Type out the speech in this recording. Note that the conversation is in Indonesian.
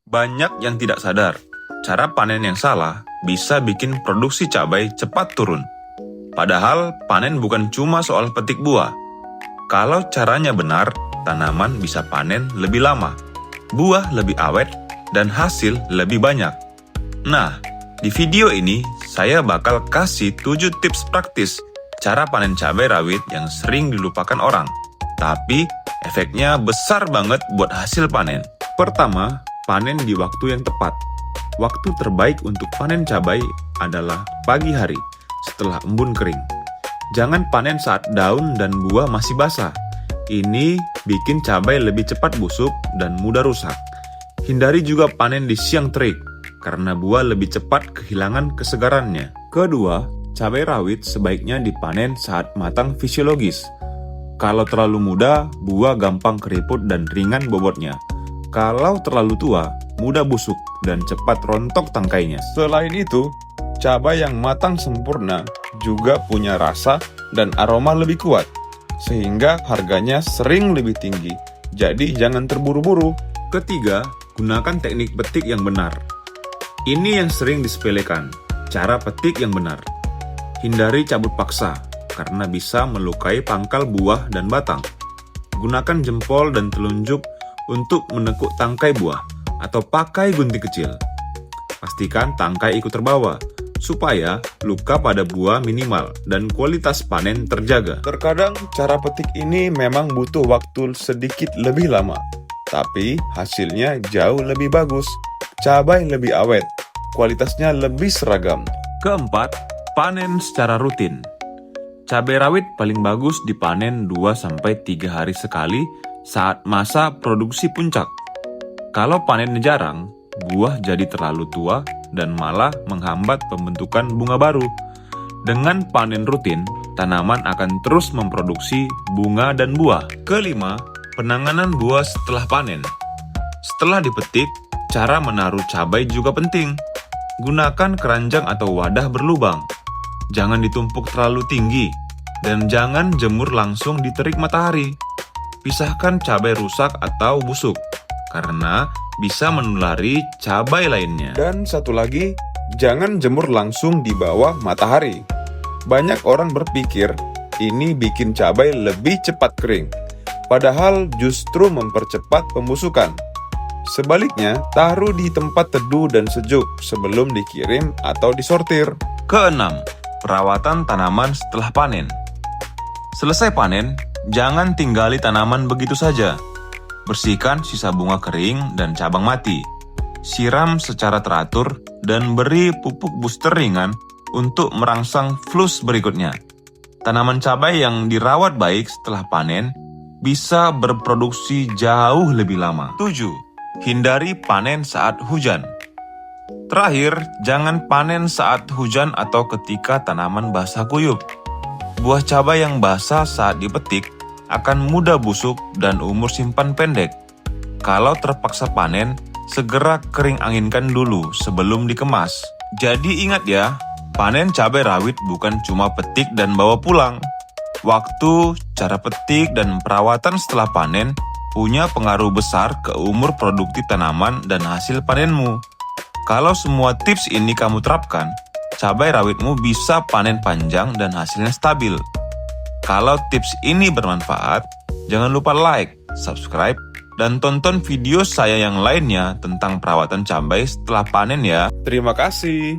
Banyak yang tidak sadar, cara panen yang salah bisa bikin produksi cabai cepat turun. Padahal panen bukan cuma soal petik buah. Kalau caranya benar, tanaman bisa panen lebih lama, buah lebih awet, dan hasil lebih banyak. Nah, di video ini saya bakal kasih 7 tips praktis cara panen cabai rawit yang sering dilupakan orang. Tapi efeknya besar banget buat hasil panen. Pertama, panen di waktu yang tepat. Waktu terbaik untuk panen cabai adalah pagi hari setelah embun kering. Jangan panen saat daun dan buah masih basah. Ini bikin cabai lebih cepat busuk dan mudah rusak. Hindari juga panen di siang terik, karena buah lebih cepat kehilangan kesegarannya. Kedua, cabai rawit sebaiknya dipanen saat matang fisiologis. Kalau terlalu muda, buah gampang keriput dan ringan bobotnya. Kalau terlalu tua, mudah busuk dan cepat rontok tangkainya. Selain itu, cabai yang matang sempurna juga punya rasa dan aroma lebih kuat, sehingga harganya sering lebih tinggi. Jadi jangan terburu-buru. Ketiga, gunakan teknik petik yang benar. Ini yang sering disepelekan, cara petik yang benar. Hindari cabut paksa, karena bisa melukai pangkal buah dan batang. Gunakan jempol dan telunjuk untuk menekuk tangkai buah, atau pakai gunting kecil. Pastikan tangkai ikut terbawa, supaya luka pada buah minimal dan kualitas panen terjaga. Terkadang cara petik ini memang butuh waktu sedikit lebih lama, tapi hasilnya jauh lebih bagus. Cabai lebih awet, kualitasnya lebih seragam. Keempat, panen secara rutin. Cabai rawit paling bagus dipanen 2-3 hari sekali saat masa produksi puncak. Kalau panen jarang, buah jadi terlalu tua dan malah menghambat pembentukan bunga baru. Dengan panen rutin, tanaman akan terus memproduksi bunga dan buah. Kelima, penanganan buah setelah panen. Setelah dipetik, cara menaruh cabai juga penting. Gunakan keranjang atau wadah berlubang. Jangan ditumpuk terlalu tinggi, dan jangan jemur langsung di terik matahari. Pisahkan cabai rusak atau busuk, karena bisa menulari cabai lainnya. Dan satu lagi, jangan jemur langsung di bawah matahari. Banyak orang berpikir ini bikin cabai lebih cepat kering, padahal justru mempercepat pembusukan. Sebaliknya, taruh di tempat teduh dan sejuk sebelum dikirim atau disortir. Keenam, perawatan tanaman setelah panen. Selesai panen, jangan tinggali tanaman begitu saja. Bersihkan sisa bunga kering dan cabang mati. Siram secara teratur dan beri pupuk booster ringan untuk merangsang flus berikutnya. Tanaman cabai yang dirawat baik setelah panen bisa berproduksi jauh lebih lama. 7. Hindari panen saat hujan. Terakhir, jangan panen saat hujan atau ketika tanaman basah kuyup. Buah cabai yang basah saat dipetik akan mudah busuk dan umur simpan pendek. Kalau terpaksa panen, segera kering anginkan dulu sebelum dikemas. Jadi ingat ya, panen cabai rawit bukan cuma petik dan bawa pulang. Waktu, cara petik, dan perawatan setelah panen punya pengaruh besar ke umur produktif tanaman dan hasil panenmu. Kalau semua tips ini kamu terapkan, cabai rawitmu bisa panen panjang dan hasilnya stabil. Kalau tips ini bermanfaat, jangan lupa like, subscribe, dan tonton video saya yang lainnya tentang perawatan cabai setelah panen ya. Terima kasih.